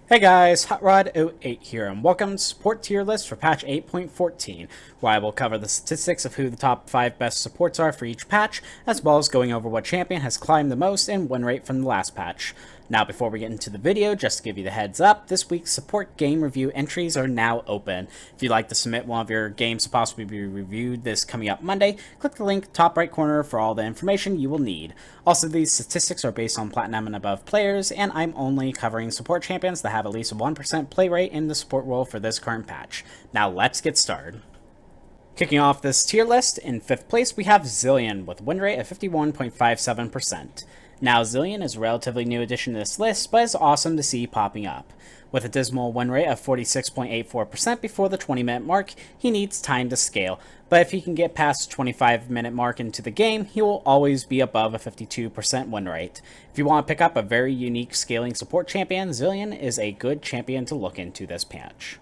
Hey guys, HotRod08 here, and welcome to Support Tier List for patch 8.14, where I will cover the statistics of who the top 5 best supports are for each patch, as well as going over what champion has climbed the most and win rate from the last patch. Now before we get into the video, just to give you the heads up, this week's support game review entries are now open. If you'd like to submit one of your games to possibly be reviewed this coming up Monday, click the link top right corner for all the information you will need. Also, these statistics are based on Platinum and above players, and I'm only covering support champions that have at least a 1% play rate in the support role for this current patch. Now let's get started. Kicking off this tier list, in 5th place we have Zilean with a win rate of 51.57%. Now Zilean is a relatively new addition to this list, but it's awesome to see popping up. With a dismal win rate of 46.84% before the 20-minute mark, he needs time to scale, but if he can get past the 25-minute mark into the game, he will always be above a 52% win rate. If you want to pick up a very unique scaling support champion, Zilean is a good champion to look into this patch.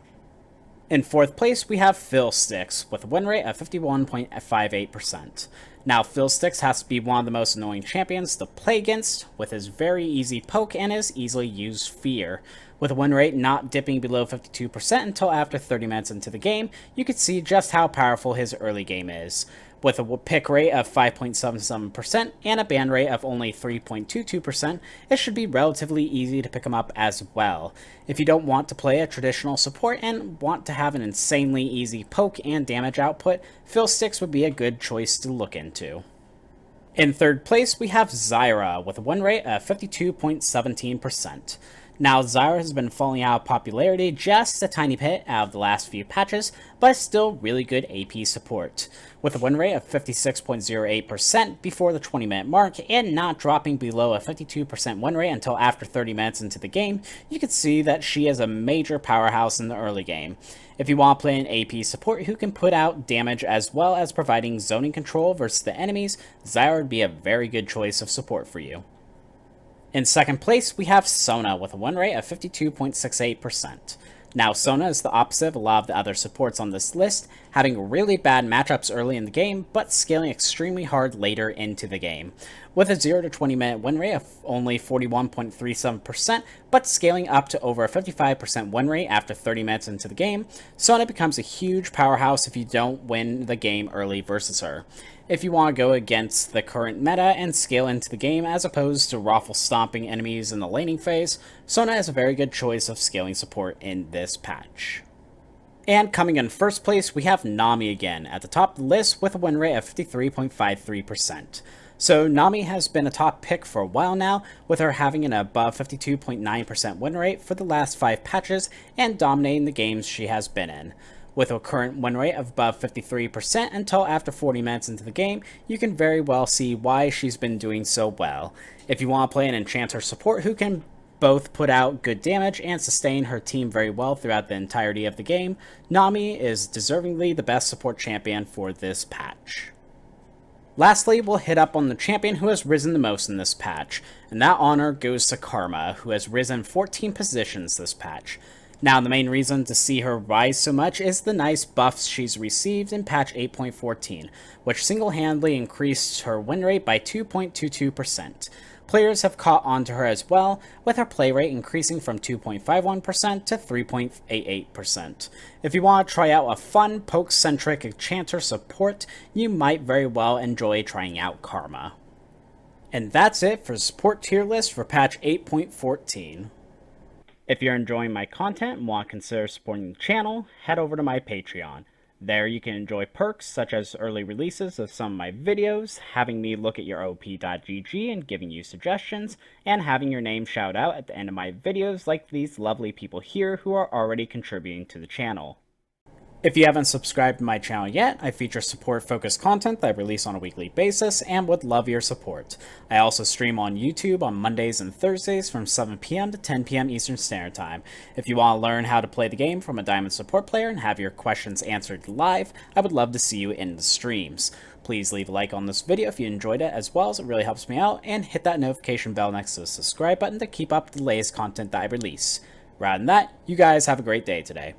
In 4th place, we have Fiddlesticks with a win rate of 51.58%. Now, Fiddlesticks has to be one of the most annoying champions to play against, with his very easy poke and his easily used fear. With a win rate not dipping below 52% until after 30 minutes into the game, you can see just how powerful his early game is. With a pick rate of 5.77% and a ban rate of only 3.22%, it should be relatively easy to pick him up as well. If you don't want to play a traditional support and want to have an insanely easy poke and damage output, Fiddlesticks would be a good choice to look into. In 3rd place, we have Zyra with a win rate of 52.17%. Now, Zyra has been falling out of popularity just a tiny bit out of the last few patches, but is still really good AP support. With a win rate of 56.08% before the 20-minute mark and not dropping below a 52% win rate until after 30 minutes into the game, you can see that she is a major powerhouse in the early game. If you want to play an AP support who can put out damage as well as providing zoning control versus the enemies, Zyra would be a very good choice of support for you. In 2nd place, we have Sona with a win rate of 52.68%. Now, Sona is the opposite of a lot of the other supports on this list, having really bad matchups early in the game, but scaling extremely hard later into the game. With a 0 to 20 minute win rate of only 41.37%, but scaling up to over a 55% win rate after 30 minutes into the game, Sona becomes a huge powerhouse if you don't win the game early versus her. If you want to go against the current meta and scale into the game as opposed to raffle stomping enemies in the laning phase, Sona is a very good choice of scaling support in this patch. And coming in 1st place, we have Nami again at the top of the list with a win rate of 53.53%. So Nami has been a top pick for a while now, with her having an above 52.9% win rate for the last 5 patches and dominating the games she has been in. With a current win rate of above 53% until after 40 minutes into the game, you can very well see why she's been doing so well. If you want to play an enchanter support who can both put out good damage and sustain her team very well throughout the entirety of the game, Nami is deservingly the best support champion for this patch. Lastly, we'll hit up on the champion who has risen the most in this patch, and that honor goes to Karma, who has risen 14 positions this patch. Now, the main reason to see her rise so much is the nice buffs she's received in patch 8.14, which single-handedly increased her win rate by 2.22%. Players have caught on to her as well, with her play rate increasing from 2.51% to 3.88%. If you want to try out a fun, poke-centric enchanter support, you might very well enjoy trying out Karma. And that's it for the support tier list for patch 8.14. If you're enjoying my content and want to consider supporting the channel, head over to my Patreon. There you can enjoy perks such as early releases of some of my videos, having me look at your op.gg and giving you suggestions, and having your name shout out at the end of my videos like these lovely people here who are already contributing to the channel. If you haven't subscribed to my channel yet, I feature support-focused content that I release on a weekly basis and would love your support. I also stream on YouTube on Mondays and Thursdays from 7 PM to 10 PM Eastern Standard Time. If you want to learn how to play the game from a Diamond support player and have your questions answered live, I would love to see you in the streams. Please leave a like on this video if you enjoyed it as well, as it really helps me out, and hit that notification bell next to the subscribe button to keep up the latest content that I release. Rather than that, you guys have a great day today.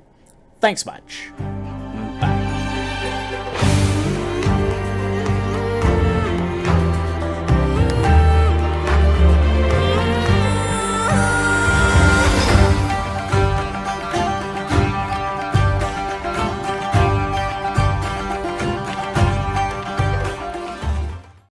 Thanks much.